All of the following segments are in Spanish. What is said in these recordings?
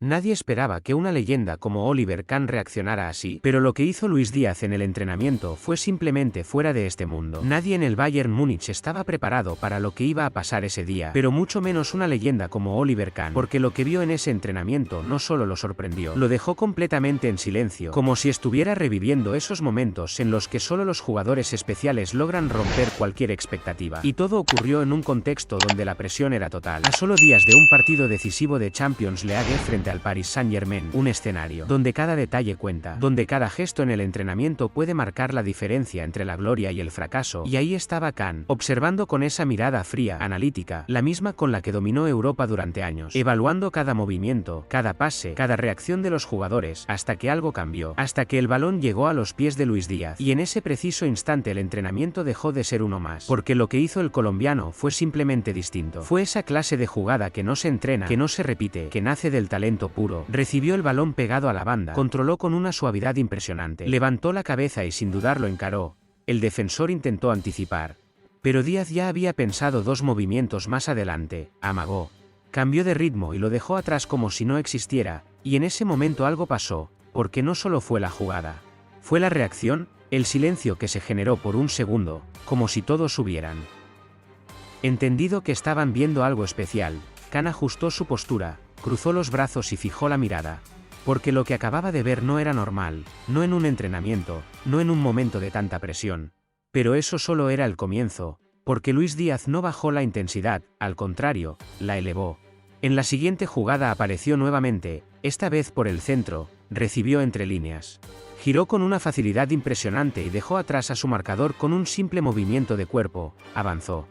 Nadie esperaba que una leyenda como Oliver Kahn reaccionara así, pero lo que hizo Luis Díaz en el entrenamiento fue simplemente fuera de este mundo. Nadie en el Bayern Múnich estaba preparado para lo que iba a pasar ese día, pero mucho menos una leyenda como Oliver Kahn, porque lo que vio en ese entrenamiento no solo lo sorprendió, lo dejó completamente en silencio, como si estuviera reviviendo esos momentos en los que solo los jugadores especiales logran romper cualquier expectativa. Y todo ocurrió en un contexto donde la presión era total. A solo días de un partido decisivo de Champions League frente al Paris Saint-Germain, un escenario donde cada detalle cuenta, donde cada gesto en el entrenamiento puede marcar la diferencia entre la gloria y el fracaso, y ahí estaba Kahn, observando con esa mirada fría, analítica, la misma con la que dominó Europa durante años, evaluando cada movimiento, cada pase, cada reacción de los jugadores, hasta que algo cambió, hasta que el balón llegó a los pies de Luis Díaz, y en ese preciso instante el entrenamiento dejó de ser uno más, porque lo que hizo el colombiano fue simplemente distinto. Fue esa clase de jugada que no se entrena, que no se repite, que nace del talento puro. Recibió el balón pegado a la banda, controló con una suavidad impresionante, levantó la cabeza y sin dudarlo encaró. El defensor intentó anticipar, pero Díaz ya había pensado dos movimientos más adelante, amagó, cambió de ritmo y lo dejó atrás como si no existiera, y en ese momento algo pasó, porque no solo fue la jugada, fue la reacción, el silencio que se generó por un segundo, como si todos hubieran entendido que estaban viendo algo especial. Kahn ajustó su postura, cruzó los brazos y fijó la mirada, porque lo que acababa de ver no era normal, no en un entrenamiento, no en un momento de tanta presión. Pero eso solo era el comienzo, porque Luis Díaz no bajó la intensidad, al contrario, la elevó. En la siguiente jugada apareció nuevamente, esta vez por el centro, recibió entre líneas. Giró con una facilidad impresionante y dejó atrás a su marcador con un simple movimiento de cuerpo, avanzó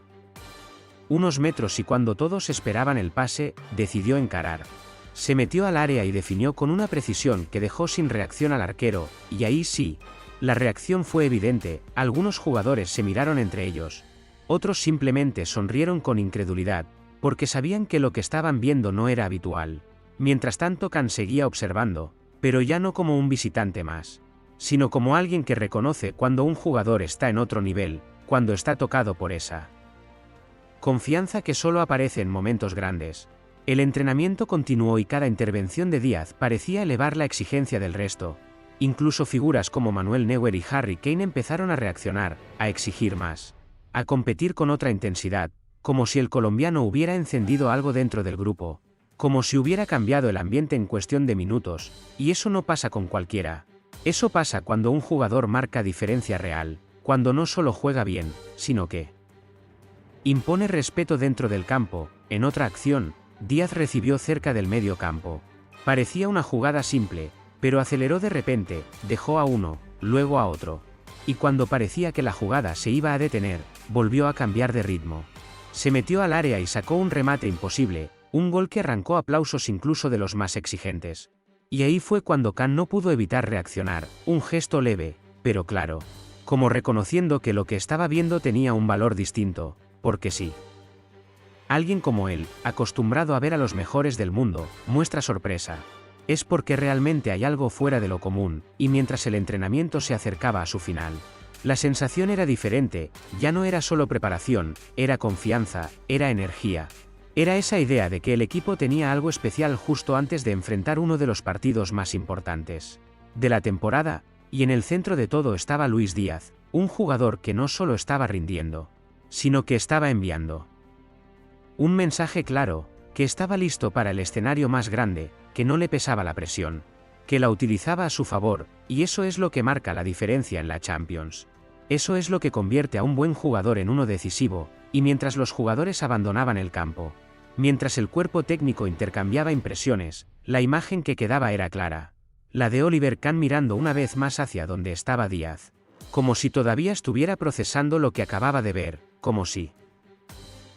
unos metros y cuando todos esperaban el pase, decidió encarar. Se metió al área y definió con una precisión que dejó sin reacción al arquero, y ahí sí, la reacción fue evidente, algunos jugadores se miraron entre ellos, otros simplemente sonrieron con incredulidad, porque sabían que lo que estaban viendo no era habitual. Mientras tanto Kahn seguía observando, pero ya no como un visitante más, sino como alguien que reconoce cuando un jugador está en otro nivel, cuando está tocado por esa confianza que solo aparece en momentos grandes. El entrenamiento continuó y cada intervención de Díaz parecía elevar la exigencia del resto. Incluso figuras como Manuel Neuer y Harry Kane empezaron a reaccionar, a exigir más, a competir con otra intensidad, como si el colombiano hubiera encendido algo dentro del grupo, como si hubiera cambiado el ambiente en cuestión de minutos, y eso no pasa con cualquiera. Eso pasa cuando un jugador marca diferencia real, cuando no solo juega bien, sino que impone respeto dentro del campo. En otra acción, Díaz recibió cerca del medio campo. Parecía una jugada simple, pero aceleró de repente, dejó a uno, luego a otro. Y cuando parecía que la jugada se iba a detener, volvió a cambiar de ritmo. Se metió al área y sacó un remate imposible, un gol que arrancó aplausos incluso de los más exigentes. Y ahí fue cuando Kahn no pudo evitar reaccionar, un gesto leve, pero claro, como reconociendo que lo que estaba viendo tenía un valor distinto. Porque sí. Alguien como él, acostumbrado a ver a los mejores del mundo, muestra sorpresa. Es porque realmente hay algo fuera de lo común, y mientras el entrenamiento se acercaba a su final, la sensación era diferente, ya no era solo preparación, era confianza, era energía. Era esa idea de que el equipo tenía algo especial justo antes de enfrentar uno de los partidos más importantes de la temporada, y en el centro de todo estaba Luis Díaz, un jugador que no solo estaba rindiendo, sino que estaba enviando un mensaje claro, que estaba listo para el escenario más grande, que no le pesaba la presión, que la utilizaba a su favor, y eso es lo que marca la diferencia en la Champions. Eso es lo que convierte a un buen jugador en uno decisivo, y mientras los jugadores abandonaban el campo, mientras el cuerpo técnico intercambiaba impresiones, la imagen que quedaba era clara. La de Oliver Kahn mirando una vez más hacia donde estaba Díaz, como si todavía estuviera procesando lo que acababa de ver, como si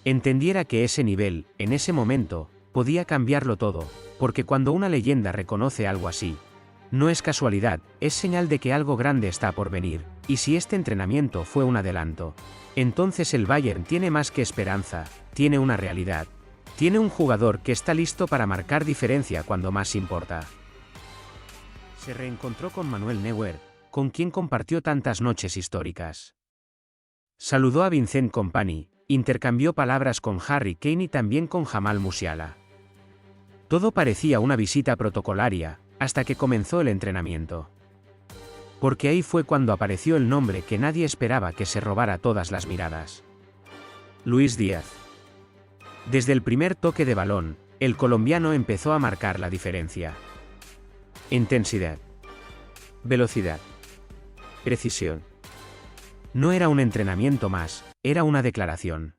entendiera que ese nivel, en ese momento, podía cambiarlo todo, porque cuando una leyenda reconoce algo así, no es casualidad, es señal de que algo grande está por venir, y si este entrenamiento fue un adelanto, entonces el Bayern tiene más que esperanza, tiene una realidad, tiene un jugador que está listo para marcar diferencia cuando más importa. Se reencontró con Manuel Neuer, con quien compartió tantas noches históricas. Saludó a Vincent Kompany, intercambió palabras con Harry Kane y también con Jamal Musiala. Todo parecía una visita protocolaria, hasta que comenzó el entrenamiento. Porque ahí fue cuando apareció el nombre que nadie esperaba que se robara todas las miradas. Luis Díaz. Desde el primer toque de balón, el colombiano empezó a marcar la diferencia. Intensidad. Velocidad. Precisión. No era un entrenamiento más, era una declaración.